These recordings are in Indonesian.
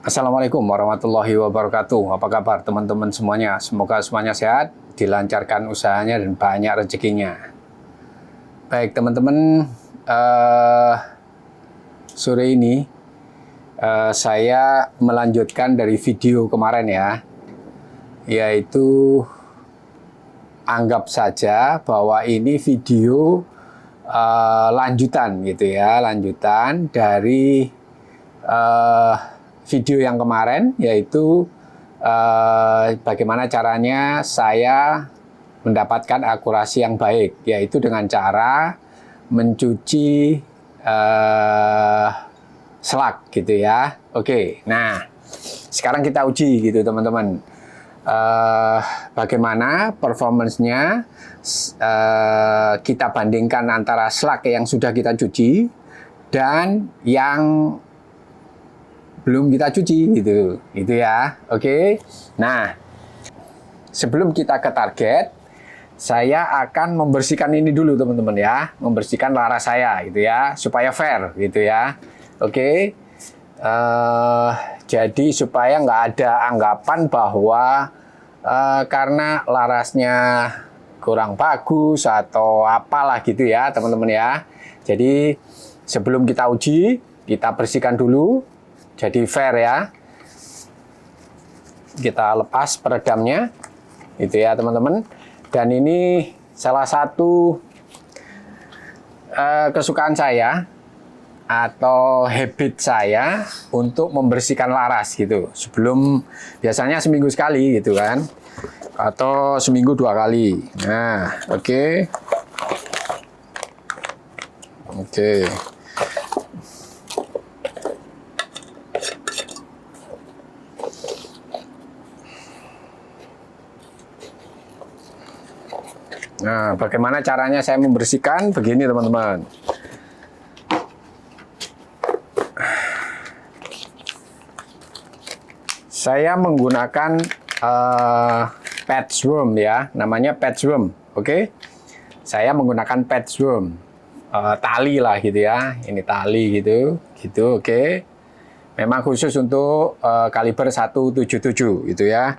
Assalamualaikum warahmatullahi wabarakatuh. Apa kabar teman-teman semuanya? Semoga semuanya sehat, dilancarkan usahanya dan banyak rezekinya. Baik teman-teman, sore ini saya melanjutkan dari video kemarin ya, yaitu anggap saja bahwa ini video lanjutan gitu ya, lanjutan dari video yang kemarin, yaitu bagaimana caranya saya mendapatkan akurasi yang baik, yaitu dengan cara mencuci selak gitu ya. Oke, nah sekarang kita uji gitu teman-teman, bagaimana performance-nya, kita bandingkan antara selak yang sudah kita cuci dan yang belum kita cuci gitu ya. Oke. Nah, sebelum kita ke target, saya akan membersihkan ini dulu teman-teman ya, membersihkan laras saya gitu ya, supaya fair gitu ya. Oke. Jadi supaya nggak ada anggapan bahwa karena larasnya kurang bagus atau apalah gitu ya teman-teman ya. Jadi sebelum kita uji, kita bersihkan dulu. Jadi fair ya. Kita lepas peredamnya gitu ya teman-teman. Dan ini salah satu kesukaan saya atau habit saya untuk membersihkan laras gitu. Sebelum, biasanya seminggu sekali gitu kan, atau seminggu 2 kali. Nah, oke. Nah, bagaimana caranya saya membersihkan? Begini teman-teman. Saya menggunakan patchworm ya, namanya patchworm. Oke. Saya menggunakan patchworm, tali lah gitu ya. Ini tali gitu, oke. Memang khusus untuk kaliber 177 gitu ya.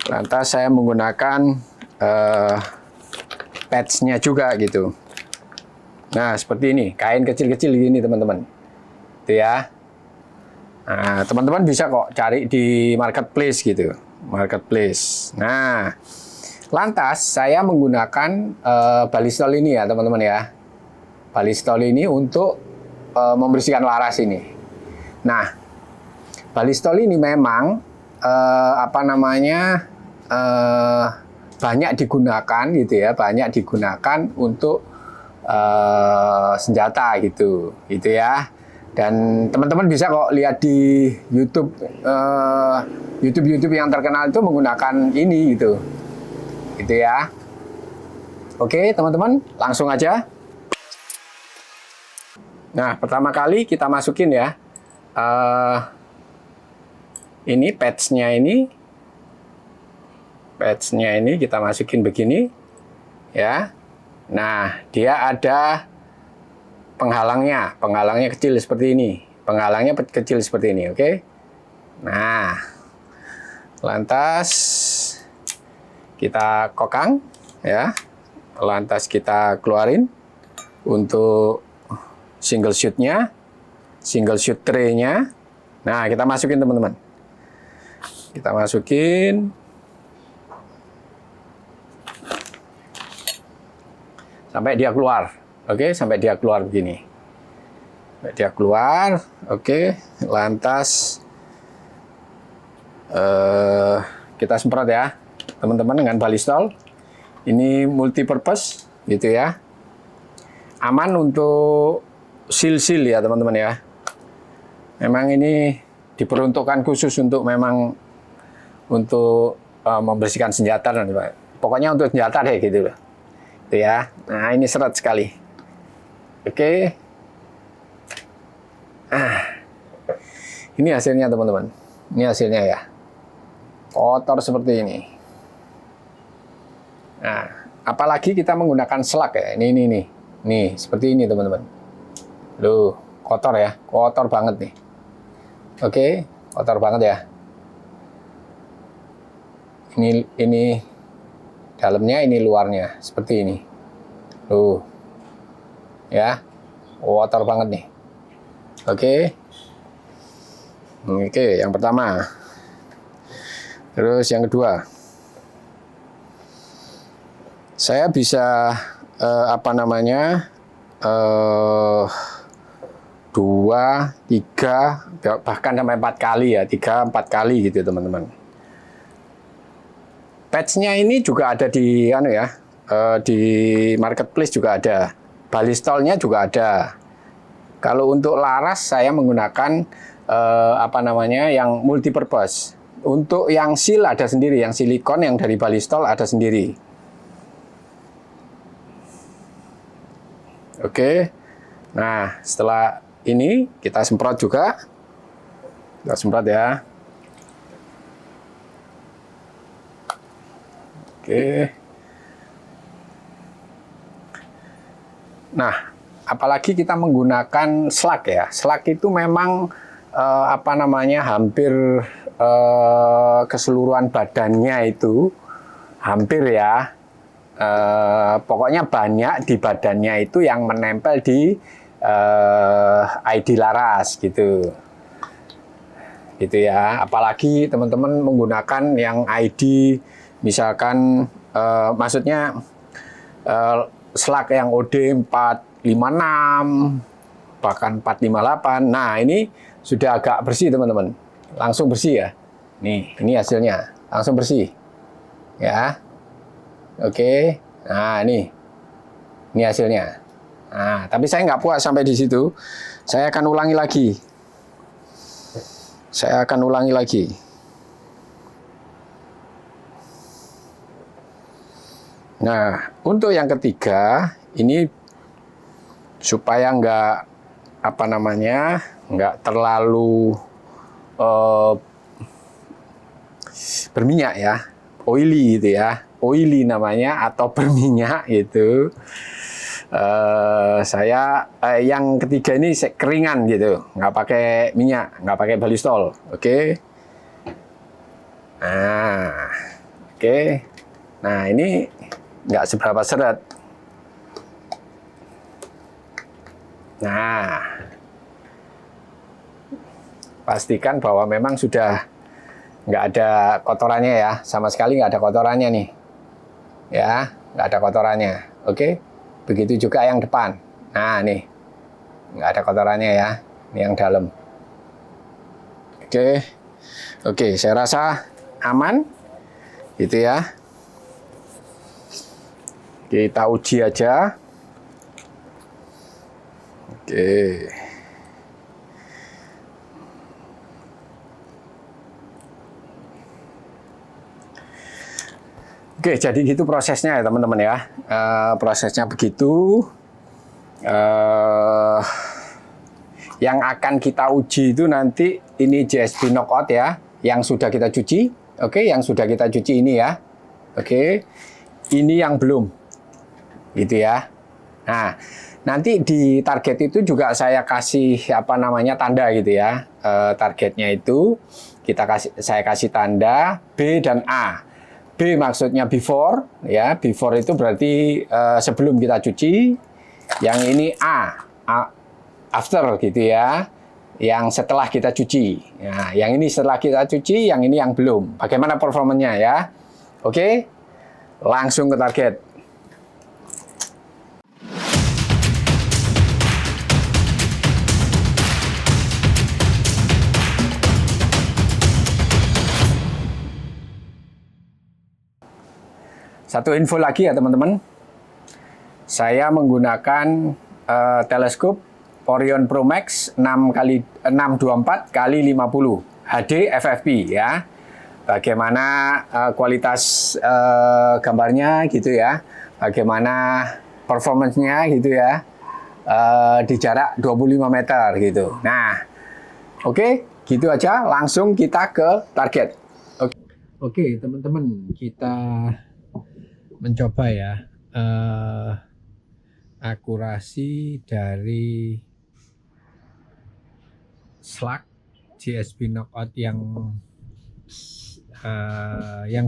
Lantas saya menggunakan patch-nya juga gitu. Nah, seperti ini, kain kecil-kecil gini teman-teman. Itu ya. Nah, teman-teman bisa kok cari di marketplace gitu. Marketplace. Nah, lantas saya menggunakan balistol ini ya teman-teman ya. Balistol ini untuk membersihkan laras ini. Nah, balistol ini memang banyak digunakan gitu ya, banyak digunakan untuk senjata gitu ya. Dan teman-teman bisa kok lihat di YouTube, YouTube yang terkenal itu menggunakan ini gitu ya. Oke teman-teman, langsung aja. Nah, pertama kali kita masukin ya, ini patch-nya ini kita masukin begini ya. Nah, dia ada penghalangnya kecil seperti ini, oke. Nah, lantas kita kokang ya, lantas kita keluarin untuk single shoot tray-nya. Nah, kita masukin teman-teman, kita masukin sampai dia keluar. Oke, sampai dia keluar begini. Sampai dia keluar. Oke, lantas kita semprot ya, teman-teman, dengan balistol. Ini multi purpose gitu ya. Aman untuk seal ya, teman-teman ya. Memang ini diperuntukkan khusus untuk membersihkan senjata dan pokoknya untuk senjata deh gitu loh. Itu ya. Nah, ini seret sekali. Oke. Ini hasilnya teman-teman. Ini hasilnya ya. Kotor seperti ini. Nah, apalagi kita menggunakan selak ya. Ini. Nih, seperti ini teman-teman. Loh, kotor ya. Kotor banget nih. Oke. kotor banget ya. Ini dalamnya, ini luarnya, seperti ini. Tuh, ya, kotor banget nih. Oke, yang pertama. Terus yang kedua, saya bisa apa namanya, 2, 3, bahkan sampai 4 kali ya, 3-4 kali gitu teman-teman. Patch-nya ini juga ada di di marketplace juga ada, balistolnya juga ada. Kalau untuk laras saya menggunakan apa namanya, yang multipurpose. Untuk yang seal ada sendiri, yang silikon yang dari balistol ada sendiri. Oke. Nah, setelah ini kita semprot juga. Kita semprot ya. Oke. Nah, apalagi kita menggunakan slug ya. Slug itu memang apa namanya, hampir keseluruhan badannya itu hampir ya. Pokoknya banyak di badannya itu yang menempel di ID laras gitu ya. Apalagi teman-teman menggunakan yang ID misalkan maksudnya slug yang OD 456 bahkan 458. Nah, ini sudah agak bersih teman-teman, langsung bersih ya. Nih, ini hasilnya langsung bersih ya. Oke, nah ini hasilnya. Nah, tapi saya nggak puas sampai di situ. Saya akan ulangi lagi. Nah, untuk yang ketiga ini supaya nggak apa namanya, nggak terlalu berminyak ya, oily gitu ya, oily namanya atau berminyak gitu. Saya yang ketiga ini keringan gitu, nggak pakai minyak, nggak pakai balistol. Oke. Nah, oke. Nah, ini nggak seberapa seret. Nah, pastikan bahwa memang sudah nggak ada kotorannya ya, sama sekali nggak ada kotorannya nih. Ya, nggak ada kotorannya. Oke. Begitu juga yang depan. Nah, nih nggak ada kotorannya ya. Ini yang dalam. Oke, saya rasa aman gitu ya. Kita uji aja. Oke, jadi gitu prosesnya ya teman-teman ya. Prosesnya begitu. Yang akan kita uji itu nanti ini JSP knockout ya, yang sudah kita cuci. Oke, yang sudah kita cuci ini ya. Oke, ini yang belum, gitu ya. Nah, nanti di target itu juga saya kasih apa namanya, tanda gitu ya. Targetnya itu saya kasih tanda B dan A. B maksudnya before ya, before itu berarti sebelum kita cuci. Yang ini A after gitu ya, yang setelah kita cuci. Nah, yang ini setelah kita cuci, yang ini yang belum. Bagaimana performanya ya? Oke, langsung ke target. Satu info lagi ya teman-teman, saya menggunakan teleskop Orion Pro Max 624 x 50 HD FFP ya. Bagaimana kualitas gambarnya gitu ya, bagaimana performance-nya gitu ya, di jarak 25 meter gitu. Nah, oke, gitu aja, langsung kita ke target. Oke, teman-teman, kita mencoba ya akurasi dari slug GSP Knockout yang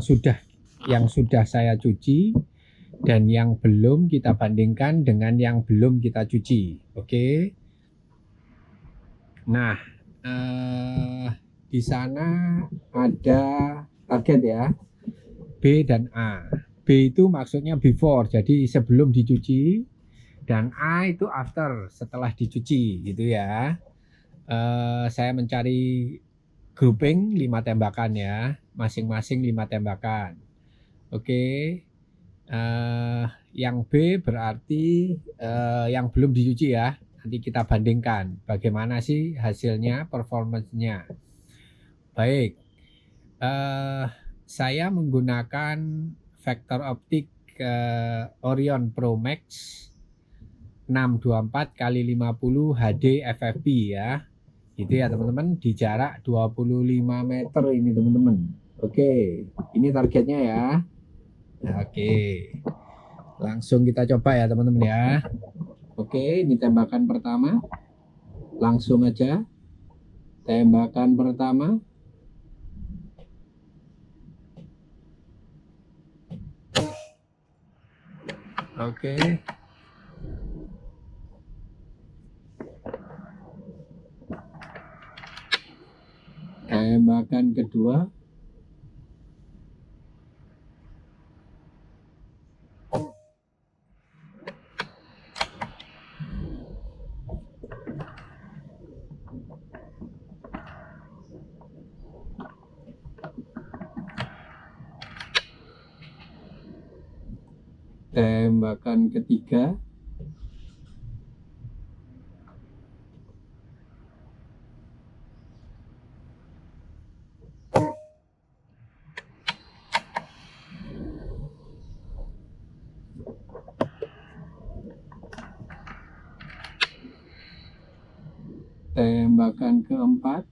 sudah saya cuci dan yang belum kita bandingkan dengan yang belum kita cuci. Oke. Nah, di sana ada target ya, B dan A. B itu maksudnya before, jadi sebelum dicuci, dan A itu after, setelah dicuci gitu ya. Saya mencari grouping 5 tembakan ya, masing-masing 5 tembakan. Oke. Yang B berarti yang belum dicuci ya. Nanti kita bandingkan bagaimana sih hasilnya, performance-nya. Baik, saya menggunakan vektor optik Orion Pro Max 624 x 50 HD FFP ya. Gitu ya teman-teman, di jarak 25 meter ini teman-teman. Oke, ini targetnya ya. Oke, langsung kita coba ya teman-teman ya. Oke, ini tembakan pertama. Langsung aja. Tembakan pertama. Oke. Tembakan kedua. Tembakan ketiga. Tembakan keempat.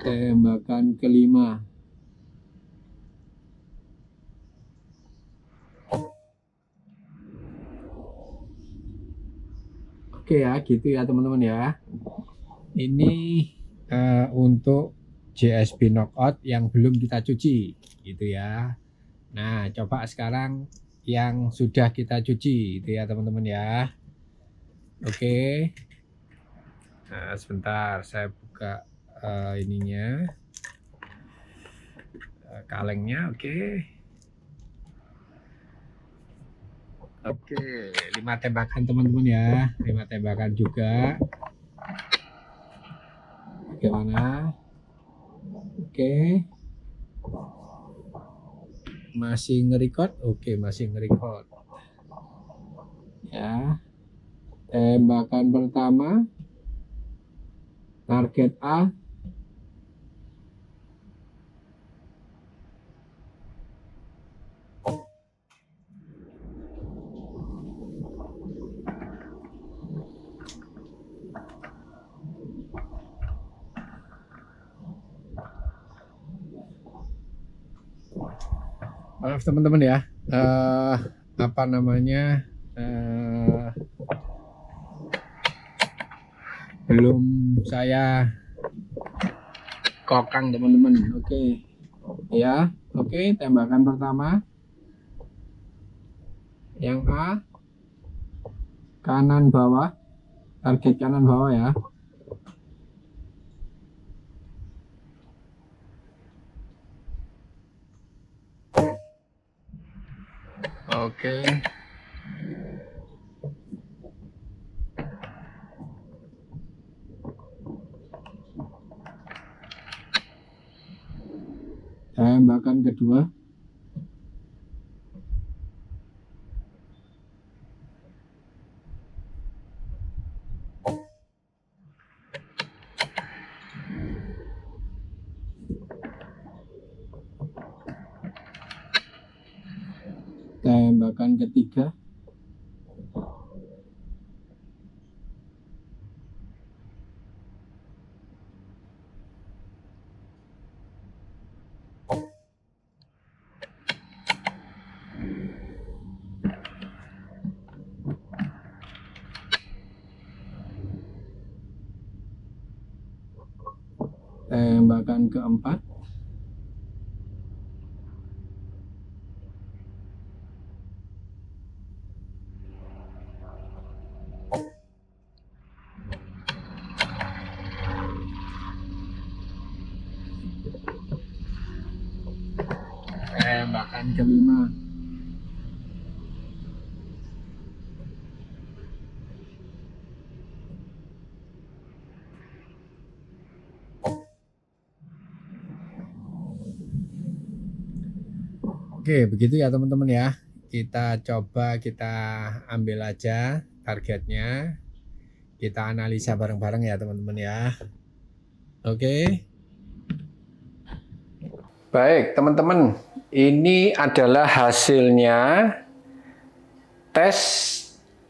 Tembakan kelima. Oke ya, gitu ya teman-teman ya. Ini untuk GSP Knockout yang belum kita cuci, gitu ya. Nah, coba sekarang yang sudah kita cuci, gitu ya teman-teman ya. Oke. Nah, sebentar saya buka ininya, kalengnya. Oke. Oke, 5 tembakan teman-teman ya, 5 tembakan juga. Bagaimana? Oke. Masih nge-record? Oke, masih nge-record. Ya. Tembakan pertama. Target A. Maaf teman-teman ya, apa namanya, belum saya kokang teman-teman. Oke ya, oke. Tembakan pertama yang A, kanan bawah, target kanan bawah ya. Oke. Tembakan kedua. Tembakan ketiga. Tembakan keempat. Tembakan kelima. Oke, begitu ya teman-teman ya. Kita coba kita ambil aja targetnya. Kita analisa bareng-bareng ya teman-teman ya. Oke. Baik, teman-teman. Ini adalah hasilnya tes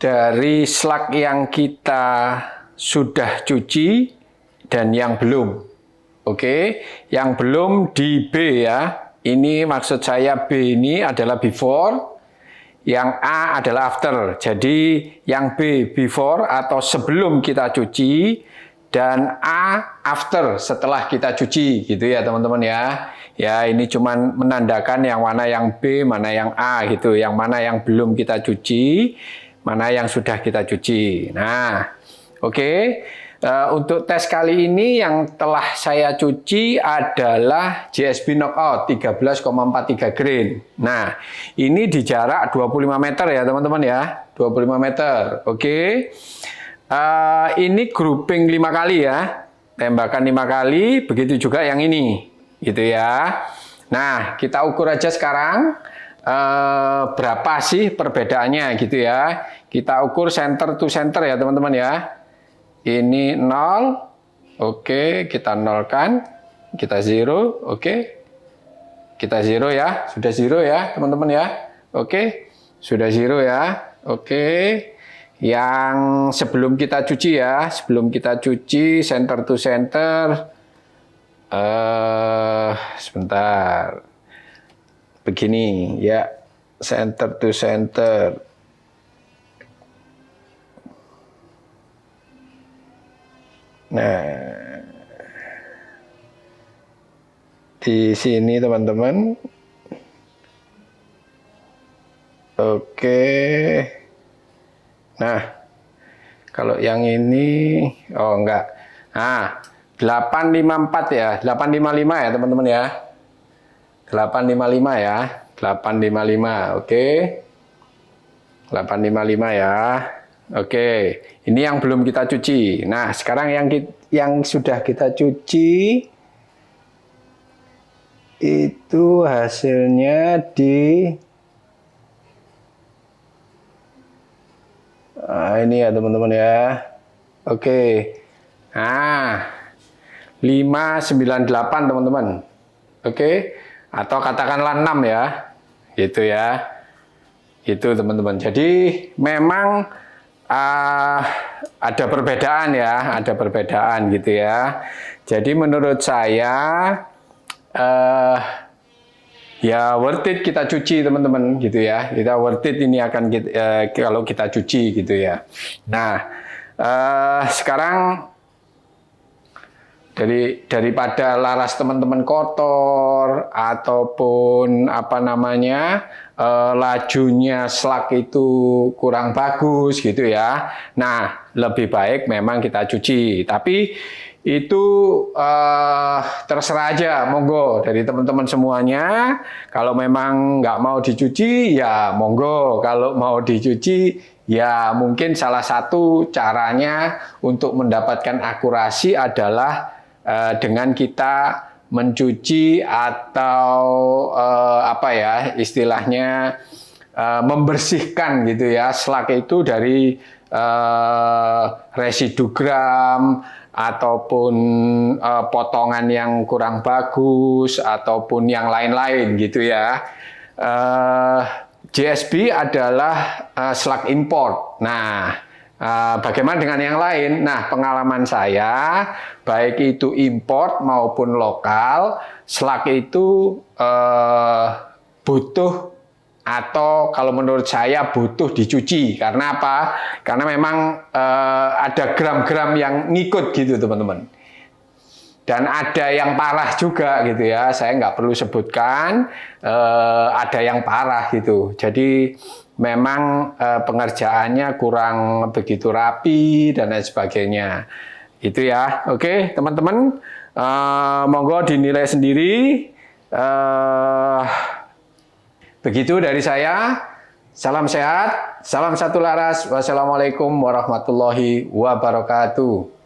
dari slug yang kita sudah cuci dan yang belum. Oke, yang belum di B ya. Ini maksud saya B ini adalah before, yang A adalah after. Jadi yang B before atau sebelum kita cuci dan A after setelah kita cuci gitu ya teman-teman ya. Ya ini cuman menandakan yang mana yang B, mana yang A gitu, yang mana yang belum kita cuci, mana yang sudah kita cuci. Nah, oke. Untuk tes kali ini yang telah saya cuci adalah JSB Knockout 13,43 grain. Nah, ini di jarak 25 meter ya teman-teman ya, 25 meter. Oke. Ini grouping 5 kali ya, tembakan 5 kali, begitu juga yang ini, gitu ya. Nah, kita ukur aja sekarang berapa sih perbedaannya gitu ya. Kita ukur center to center ya teman-teman ya. Ini 0, oke, kita nolkan, kita 0, oke, kita 0 ya, sudah 0 ya teman-teman ya, oke, sudah 0 ya, oke. Yang sebelum kita cuci ya, sebelum kita cuci center to center, sebentar, begini ya, center to center. Nah, di sini teman-teman. Oke. Nah, kalau yang ini, oh enggak. Nah, 854 ya, 855 ya teman-teman ya. 855 ya, 855, oke. 855 ya. Oke, ini yang belum kita cuci. Nah, sekarang yang sudah kita cuci itu hasilnya di ini ya teman-teman ya. Oke. Nah, 598 teman-teman. Oke. Atau katakanlah 6 ya. Gitu ya. Itu teman-teman. Jadi memang ada perbedaan ya, ada perbedaan gitu ya. Jadi menurut saya ya worth it kita cuci teman-teman gitu ya. Kita worth it ini akan kalau kita cuci gitu ya. Nah sekarang daripada laras teman-teman kotor ataupun apa namanya lajunya slug itu kurang bagus gitu ya. Nah, lebih baik memang kita cuci. Tapi itu terserah aja, monggo dari teman-teman semuanya. Kalau memang nggak mau dicuci, ya monggo. Kalau mau dicuci, ya mungkin salah satu caranya untuk mendapatkan akurasi adalah dengan kita mencuci atau apa ya istilahnya membersihkan gitu ya slug itu dari residu gram ataupun potongan yang kurang bagus ataupun yang lain-lain gitu ya. JSB adalah slug import. Nah, bagaimana dengan yang lain? Nah, pengalaman saya, baik itu import maupun lokal, slug itu butuh atau kalau menurut saya butuh dicuci. Karena apa? Karena memang ada gram-gram yang ngikut gitu teman-teman. Dan ada yang parah juga gitu ya, saya nggak perlu sebutkan, ada yang parah gitu. Jadi memang pengerjaannya kurang begitu rapi dan lain sebagainya. Itu ya, oke teman-teman, monggo dinilai sendiri. Begitu dari saya, salam sehat, salam satu laras, wassalamualaikum warahmatullahi wabarakatuh.